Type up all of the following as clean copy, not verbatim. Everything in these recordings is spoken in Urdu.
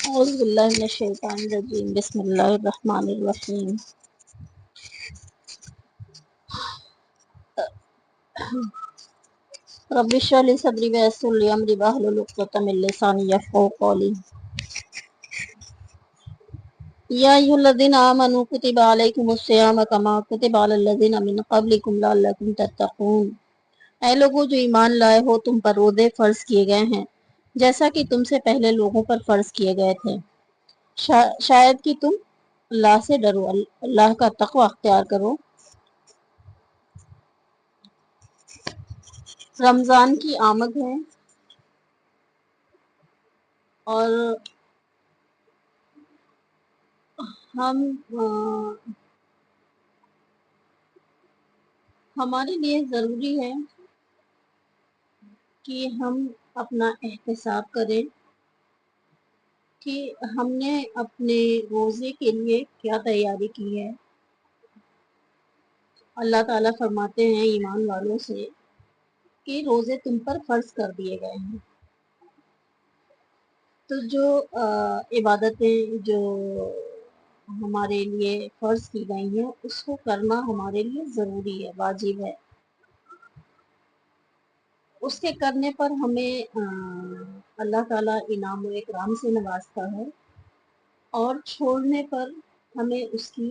اعوذ باللہ من الشیطان الرجیم بسم اللہ الرحمن الرحیم رب اشرح لی صدری ویسر لی امری واحلل عقدۃ من لسانی یفقهوا قولی یا ایھا الذین آمنوا کتب علیکم الصیام کما کتب علی الذین من قبلکم لعلکم تتقون۔ اے لوگو جو ایمان لائے ہو، تم پر روزے فرض کیے گئے ہیں جیسا کہ تم سے پہلے لوگوں پر فرض کیے گئے تھے، شاید کہ تم اللہ سے ڈرو، اللہ کا تقوی اختیار کرو۔ رمضان کی آمد ہے اور ہمارے لیے ضروری ہے کہ ہم اپنا احتساب کریں کہ ہم نے اپنے روزے کے لیے کیا تیاری کی ہے۔ اللہ تعالیٰ فرماتے ہیں ایمان والوں سے کہ روزے تم پر فرض کر دیے گئے ہیں، تو جو عبادتیں جو ہمارے لیے فرض کی گئی ہیں اس کو کرنا ہمارے لیے ضروری ہے، واجب ہے۔ اس کے کرنے پر ہمیں اللہ تعالیٰ انعام و اکرام سے نوازتا ہے، اور چھوڑنے پر ہمیں اس کی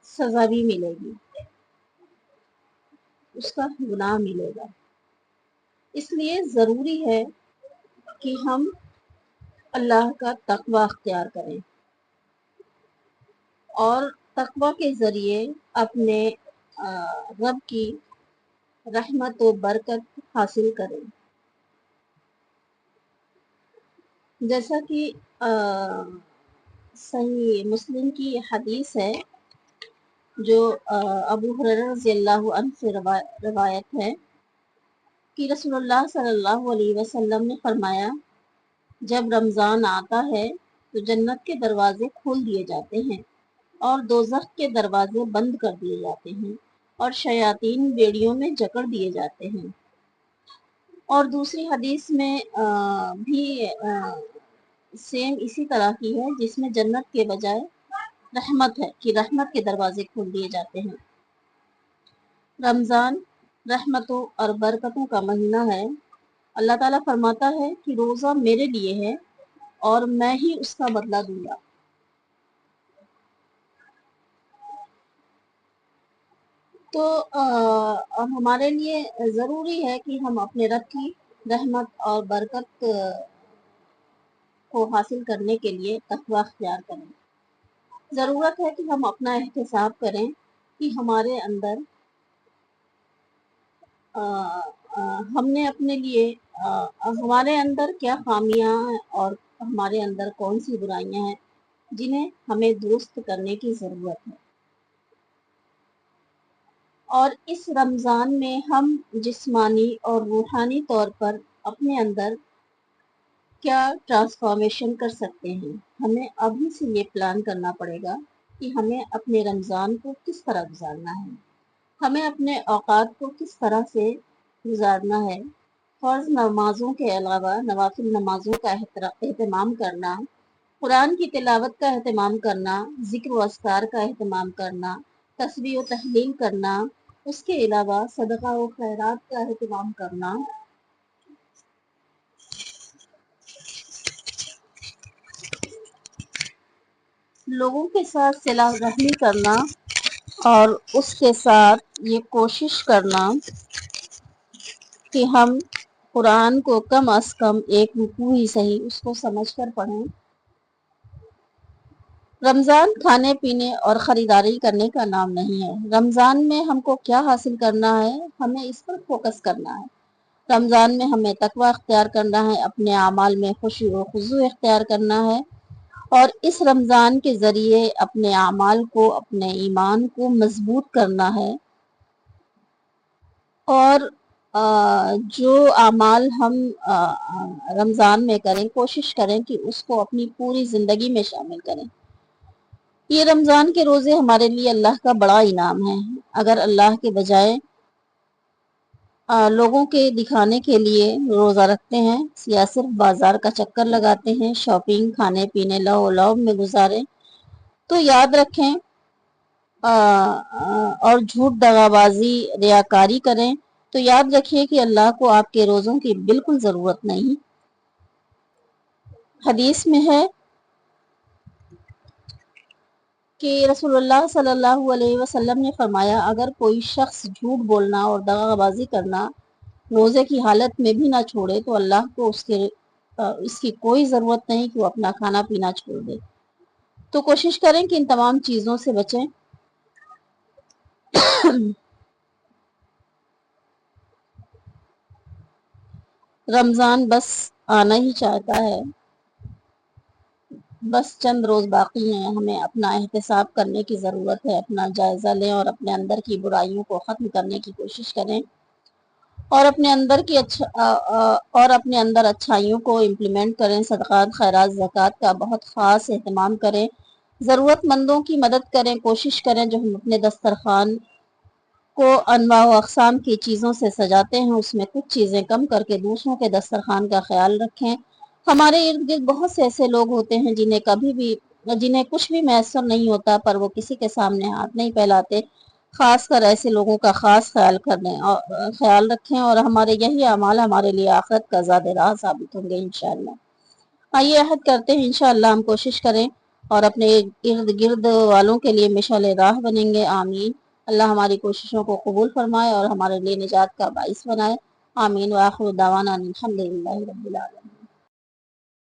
سزا بھی ملے گی، اس کا گناہ ملے گا۔ اس لیے ضروری ہے کہ ہم اللہ کا تقوی اختیار کریں اور تقوی کے ذریعے اپنے رب کی رحمت و برکت حاصل کریں۔ جیسا کہ صحیح مسلم کی حدیث ہے جو ابو ہریرہ رضی اللہ عنہ سے روایت ہے کہ رسول اللہ صلی اللہ علیہ وسلم نے فرمایا، جب رمضان آتا ہے تو جنت کے دروازے کھول دیے جاتے ہیں اور دوزخ کے دروازے بند کر دیے جاتے ہیں اور شیاطین بیڑیوں میں جکڑ دیے جاتے ہیں۔ اور دوسری حدیث میں بھی سیم اسی طرح کی ہے، جس میں جنت کے بجائے رحمت ہے کہ رحمت کے دروازے کھول دیے جاتے ہیں۔ رمضان رحمتوں اور برکتوں کا مہینہ ہے۔ اللہ تعالیٰ فرماتا ہے کہ روزہ میرے لیے ہے اور میں ہی اس کا بدلہ دوں گا۔ تو ہمارے لیے ضروری ہے کہ ہم اپنے رب کی رحمت اور برکت کو حاصل کرنے کے لیے تقوی اختیار کریں۔ ضرورت ہے کہ ہم اپنا احتساب کریں کہ ہمارے اندر ہم نے اپنے لیے ہمارے اندر کیا خامیاں ہیں اور ہمارے اندر کون سی برائیاں ہیں جنہیں ہمیں درست کرنے کی ضرورت ہے۔ اور اس رمضان میں ہم جسمانی اور روحانی طور پر اپنے اندر کیا ٹرانسفارمیشن کر سکتے ہیں، ہمیں ابھی سے یہ پلان کرنا پڑے گا کہ ہمیں اپنے رمضان کو کس طرح گزارنا ہے، ہمیں اپنے اوقات کو کس طرح سے گزارنا ہے۔ فرض نمازوں کے علاوہ نوافل نمازوں کا اہتمام کرنا، قرآن کی تلاوت کا اہتمام کرنا، ذکر و اذکار کا اہتمام کرنا، تسبیح و تحلیل کرنا، اس کے علاوہ صدقہ و خیرات کا اہتمام کرنا، لوگوں کے ساتھ صلہ رحمی کرنا، اور اس کے ساتھ یہ کوشش کرنا کہ ہم قرآن کو کم از کم ایک رکوع ہی صحیح اس کو سمجھ کر پڑھیں۔ رمضان کھانے پینے اور خریداری کرنے کا نام نہیں ہے۔ رمضان میں ہم کو کیا حاصل کرنا ہے، ہمیں اس پر فوکس کرنا ہے۔ رمضان میں ہمیں تقوی اختیار کرنا ہے، اپنے اعمال میں خشوع و خضوع اختیار کرنا ہے، اور اس رمضان کے ذریعے اپنے اعمال کو، اپنے ایمان کو مضبوط کرنا ہے، اور جو اعمال ہم رمضان میں کریں کوشش کریں کہ اس کو اپنی پوری زندگی میں شامل کریں۔ یہ رمضان کے روزے ہمارے لیے اللہ کا بڑا انعام ہے۔ اگر اللہ کے بجائے لوگوں کے دکھانے کے لیے روزہ رکھتے ہیں یا صرف بازار کا چکر لگاتے ہیں، شاپنگ، کھانے پینے، لو لو میں گزاریں، تو یاد رکھیں اور جھوٹ دغا بازی ریاکاری کریں تو یاد رکھیے کہ اللہ کو آپ کے روزوں کی بالکل ضرورت نہیں۔ حدیث میں ہے کہ رسول اللہ صلی اللہ علیہ وسلم نے فرمایا، اگر کوئی شخص جھوٹ بولنا اور دغا بازی کرنا روزے کی حالت میں بھی نہ چھوڑے تو اللہ کو اس کی کوئی ضرورت نہیں کہ وہ اپنا کھانا پینا چھوڑ دے۔ تو کوشش کریں کہ ان تمام چیزوں سے بچیں۔ رمضان بس آنا ہی چاہتا ہے، بس چند روز باقی ہیں، ہمیں اپنا احتساب کرنے کی ضرورت ہے، اپنا جائزہ لیں اور اپنے اندر کی برائیوں کو ختم کرنے کی کوشش کریں اور اپنے اندر اچھائیوں کو امپلیمنٹ کریں، صدقات، خیرات، زکوٰۃ کا بہت خاص اہتمام کریں، ضرورت مندوں کی مدد کریں، کوشش کریں جو ہم اپنے دسترخوان کو انواع و اقسام کی چیزوں سے سجاتے ہیں اس میں کچھ چیزیں کم کر کے دوسروں کے دسترخوان کا خیال رکھیں۔ ہمارے ارد گرد بہت سے ایسے لوگ ہوتے ہیں جنہیں کچھ بھی میسر نہیں ہوتا پر وہ کسی کے سامنے ہاتھ نہیں پھیلاتے، خاص کر ایسے لوگوں کا خاص خیال رکھیں اور ہمارے یہی اعمال ہمارے لیے آخرت کا زاد راہ ثابت ہوں گے انشاءاللہ۔ آئیے عہد کرتے ہیں انشاءاللہ ہم کوشش کریں اور اپنے ارد گرد والوں کے لیے مشعل راہ بنیں گے، آمین۔ اللہ ہماری کوششوں کو قبول فرمائے اور ہمارے لیے نجات کا باعث بنائے، آمین۔ وآخر دعوانا الحمدللہ رب العالمین۔